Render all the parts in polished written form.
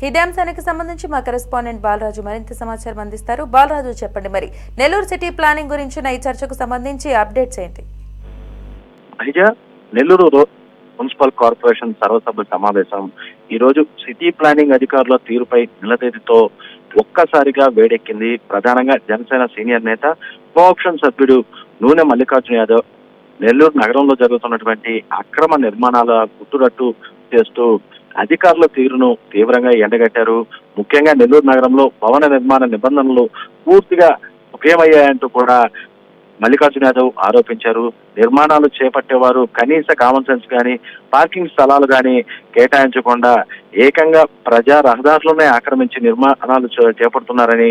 ఇదే అంశానికి సంబంధించి మా కరెస్పాండెంట్ బాలరాజు మరింత సమాచారం అందిస్తారు. బాలరాజు, చెప్పండి, మరి నెల్లూరు సిటీ ప్లానింగ్ గురించిన ఈ చర్చకు సంబంధించి అప్డేట్స్ ఏంటి? నెల్లూరు మున్సిపల్ కార్పొరేషన్ సర్వసభ్య సమావేశం ఈ రోజు సిటీ ప్లానింగ్ అధికారుల తీరుపై నిలదీతో ఒక్కసారిగా వేడెక్కింది. ప్రధానంగా జనసేన సీనియర్ నేత కోఆప్షన్ సభ్యుడు నూనె మల్లికార్జున యాదవ్ నెల్లూరు నగరంలో జరుగుతున్నటువంటి అక్రమ నిర్మాణాల గుట్టురట్టు చేస్తూ అధికారుల తీరును తీవ్రంగా ఎండగట్టారు. ముఖ్యంగా నెల్లూరు నగరంలో భవన నిర్మాణ నిబంధనలు పూర్తిగా ఉపయోగమయ్యాయంటూ కూడా మల్లికార్జున యాదవ్ ఆరోపించారు. నిర్మాణాలు చేపట్టేవారు కనీస కామన్ సెన్స్ కానీ పార్కింగ్ స్థలాలు కానీ కేటాయించకుండా ఏకంగా ప్రజా రహదారులనే ఆక్రమించి నిర్మాణాలు చేపడుతున్నారని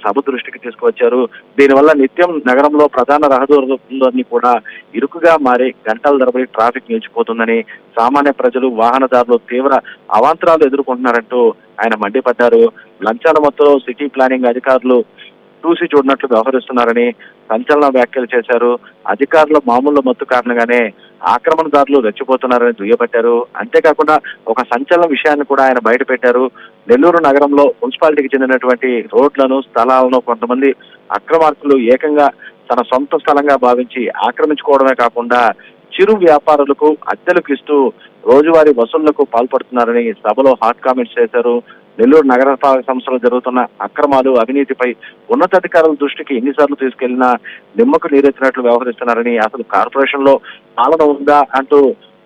సభ దృష్టికి తీసుకువచ్చారు. దీనివల్ల నిత్యం నగరంలో ప్రధాన రహదారులన్నీ కూడా ఇరుకుగా మారి గంటల తరబడి ట్రాఫిక్ నిలిచిపోతుందని, సామాన్య ప్రజలు వాహనదారులు తీవ్ర అవాంతరాలు ఎదుర్కొంటున్నారంటూ ఆయన మండిపడ్డారు. లంచాల మొత్తంలో సిటీ ప్లానింగ్ అధికారులు చూసి చూడనట్లు వ్యవహరిస్తున్నారని సంచలన వ్యాఖ్యలు చేశారు. అధికారుల మామూలు మత్తు కారణంగానే ఆక్రమణదారులు రెచ్చిపోతున్నారని దుయ్యబట్టారు. అంతేకాకుండా ఒక సంచలన విషయాన్ని కూడా ఆయన బయట పెట్టారు. నెల్లూరు నగరంలో మున్సిపాలిటీకి చెందినటువంటి రోడ్లను, స్థలాలను కొంతమంది అక్రమార్కులు ఏకంగా తన సొంత స్థలంగా భావించి ఆక్రమించుకోవడమే కాకుండా చిరు వ్యాపారులకు అద్దెలకు ఇస్తూ రోజువారీ వసూళ్లకు పాల్పడుతున్నారని సభలో హాట్ కామెంట్స్ చేశారు. నెల్లూరు నగరపాలక సంస్థలో జరుగుతున్న అక్రమాలు, అవినీతిపై ఉన్నతాధికారుల దృష్టికి ఎన్నిసార్లు తీసుకెళ్లినా నిమ్మకు నీరెత్తినట్లు వ్యవహరిస్తున్నారని, అసలు కార్పొరేషన్ లో పాలన ఉందా అంటూ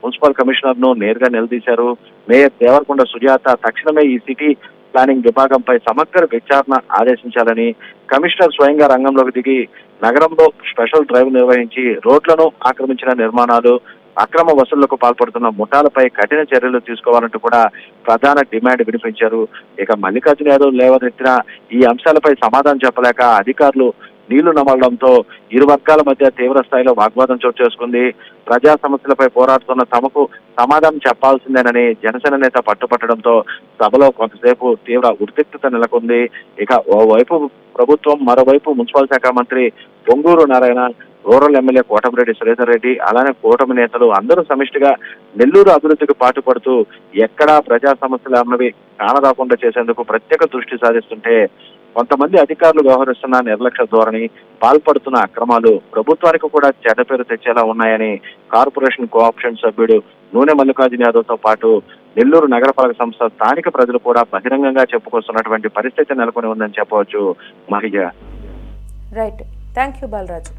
మున్సిపల్ కమిషనర్ ను నేరుగా నిలదీశారు. మేయర్ దేవరకొండ సుజాత తక్షణమే ఈ సిటీ ప్లానింగ్ విభాగంపై సమగ్ర విచారణ ఆదేశించాలని, కమిషనర్ స్వయంగా రంగంలోకి దిగి నగరంలో స్పెషల్ డ్రైవ్ నిర్వహించి రోడ్లను ఆక్రమించిన నిర్మాణాలు, అక్రమ వసూళ్లకు పాల్పడుతున్న ముఠాలపై కఠిన చర్యలు తీసుకోవాలంటూ కూడా ప్రధాన డిమాండ్ వినిపించారు. ఇక మల్లికార్జున యాదవ్ లేవనెత్తిన ఈ అంశాలపై సమాధానం చెప్పలేక అధికారులు నీళ్లు నమలడంతో ఇరు వర్గాల మధ్య తీవ్ర స్థాయిలో వాగ్వాదం చోటు చేసుకుంది. ప్రజా సమస్యలపై పోరాడుతున్న తమకు సమాధానం చెప్పాల్సిందేనని జనసేన నేత పట్టుపట్టడంతో సభలో కొంతసేపు తీవ్ర ఉద్రిక్తత నెలకొంది. ఇక ఓవైపు ప్రభుత్వం, మరోవైపు మున్సిపల్ శాఖ మంత్రి పొంగూరు నారాయణ, రూరల్ ఎమ్మెల్యే కోటమిరెడ్డి శ్రీధర్ రెడ్డి, అలానే కూటమి నేతలు అందరూ సమిష్టిగా నెల్లూరు అభివృద్ధికి పాటుపడుతూ ఎక్కడా ప్రజా సమస్యలు అన్నవి కానరాకుండా చేసేందుకు ప్రత్యేక దృష్టి సాధిస్తుంటే కొంతమంది అధికారులు వ్యవహరిస్తున్న నిర్లక్ష్య ధోరణి, పాల్పడుతున్న అక్రమాలు ప్రభుత్వానికి కూడా చెడ్డ పేరు తెచ్చేలా ఉన్నాయని కార్పొరేషన్ కోఆప్షన్ సభ్యుడు నూనె మల్లికార్జున యాదవ్ తో పాటు నెల్లూరు నగరపాలక సంస్థ స్థానిక ప్రజలు కూడా బహిరంగంగా చెప్పుకొస్తున్నటువంటి పరిస్థితి నెలకొని ఉందని చెప్పవచ్చు. మహిళ రైట్, థ్యాంక్ యూ బాలరాజు.